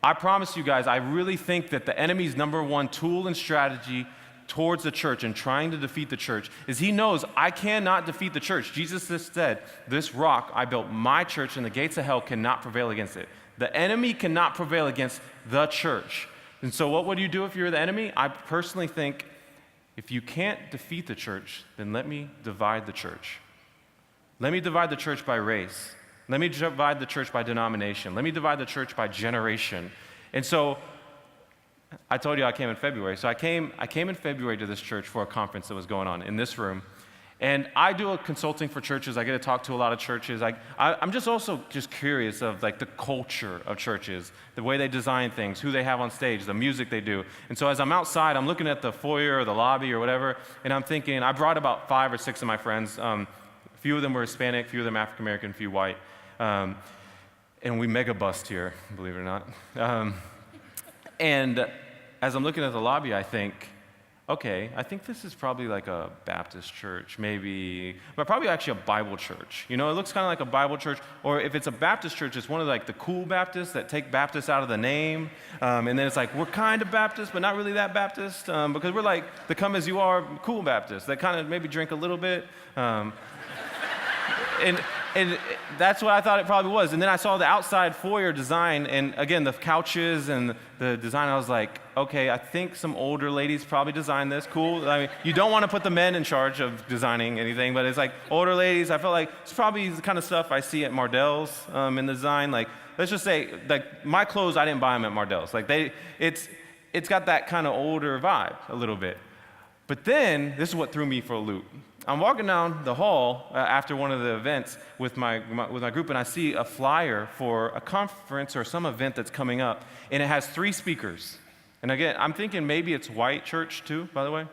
I promise you guys, I really think that the enemy's number one tool and strategy towards the church and trying to defeat the church is he knows I cannot defeat the church. Jesus just said, this rock, I built my church, and the gates of hell cannot prevail against it. The enemy cannot prevail against the church. And so what would you do if you're the enemy? I personally think if you can't defeat the church, then let me divide the church. Let me divide the church by race. Let me divide the church by denomination. Let me divide the church by generation. And so I told you I came in February. So I came in February to this church for a conference that was going on in this room. And I do a consulting for churches. I get to talk to a lot of churches. I'm just also just curious of like the culture of churches, the way they design things, who they have on stage, the music they do. And so as I'm outside, I'm looking at the foyer or the lobby or whatever, and I'm thinking, I brought about 5 or 6 of my friends. A few of them were Hispanic, a few of them African American, a few white. And we mega bust here, believe it or not. And as I'm looking at the lobby, I think, okay, I think this is probably like a Baptist church, maybe, but probably actually a Bible church. You know, it looks kind of like a Bible church, or if it's a Baptist church, it's one of like the cool Baptists that take Baptist out of the name, and then it's like, we're kind of Baptist, but not really that Baptist, because we're like the come as you are cool Baptists that kind of maybe drink a little bit. And that's what I thought it probably was. And then I saw the outside foyer design, and again, the couches and the design, I was like, okay, I think some older ladies probably designed this. Cool. I mean, you don't want to put the men in charge of designing anything, but it's like older ladies. I felt like it's probably the kind of stuff I see at Mardell's in the design. Like, let's just say, like, my clothes, I didn't buy them at Mardell's. Like, it's got that kind of older vibe a little bit. But then, this is what threw me for a loop. I'm walking down the hall after one of the events with my group, and I see a flyer for a conference or some event that's coming up, and it has 3 speakers. And again, I'm thinking maybe it's white church too, by the way.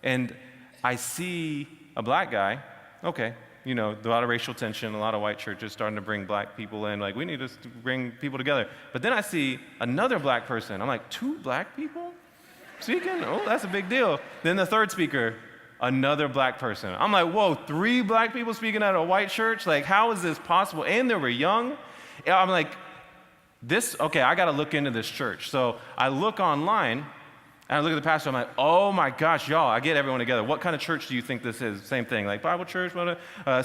And I see a black guy. Okay, you know, a lot of racial tension, a lot of white churches starting to bring black people in. Like, we need to bring people together. But then I see another black person. I'm like, 2 black people speaking? Oh, that's a big deal. Then the third speaker, another black person. I'm like, whoa, 3 black people speaking at a white church? Like, how is this possible? And they were young. And I'm like, okay, I got to look into this church. So I look online, and I look at the pastor. I'm like, oh my gosh, y'all, I get everyone together. What kind of church do you think this is? Same thing, like Bible church,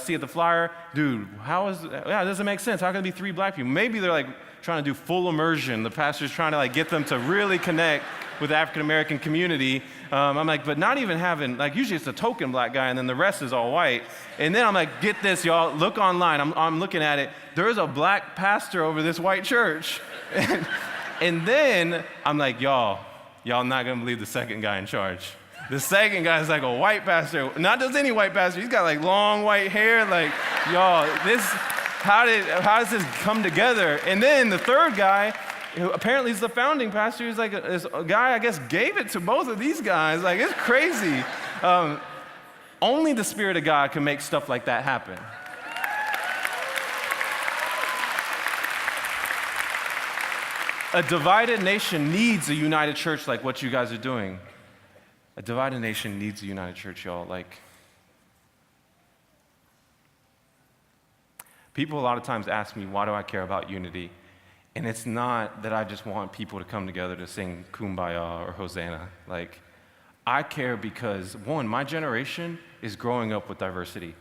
see at the flyer. Dude, it doesn't make sense. How can there be 3 black people? Maybe they're like trying to do full immersion. The pastor's trying to like get them to really connect with the African American community. I'm like, but not even having, like, usually it's a token black guy and then the rest is all white. And then I'm like, get this, y'all, look online. I'm looking at it. There's a black pastor over this white church. And then I'm like, y'all not gonna believe the second guy in charge. The second guy is like a white pastor, not just any white pastor. He's got like long white hair. Like, y'all, how does this come together? And then the third guy, who apparently is the founding pastor, he's like this guy, I guess, gave it to both of these guys. Like, it's crazy. Only the Spirit of God can make stuff like that happen. A divided nation needs a united church like what you guys are doing. A divided nation needs a united church, y'all. Like, people a lot of times ask me, why do I care about unity? And it's not that I just want people to come together to sing Kumbaya or Hosanna. Like, I care because, one, my generation is growing up with diversity.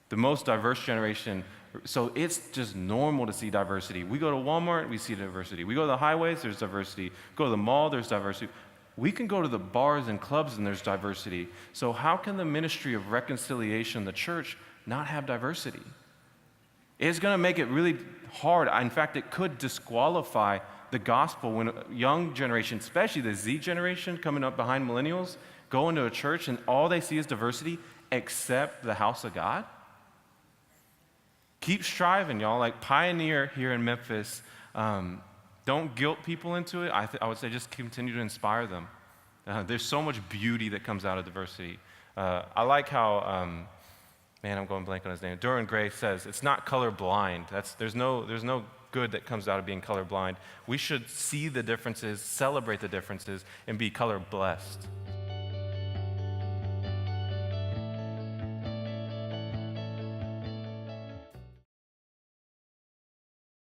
The most diverse generation. So it's just normal to see diversity. We go to Walmart, we see diversity. We go to the highways, there's diversity. Go to the mall, there's diversity. We can go to the bars and clubs and there's diversity. So how can the ministry of reconciliation, the church, not have diversity? It's going to make it really hard. In fact, it could disqualify the gospel when a young generation, especially the Z generation coming up behind millennials, go into a church and all they see is diversity except the house of God. Keep striving, y'all. Like, pioneer here in Memphis. Don't guilt people into it. I would say just continue to inspire them. There's so much beauty that comes out of diversity. I like how, I'm going blank on his name. Duran Gray says, it's not color blind. There's no good that comes out of being color blind. We should see the differences, celebrate the differences, and be color blessed.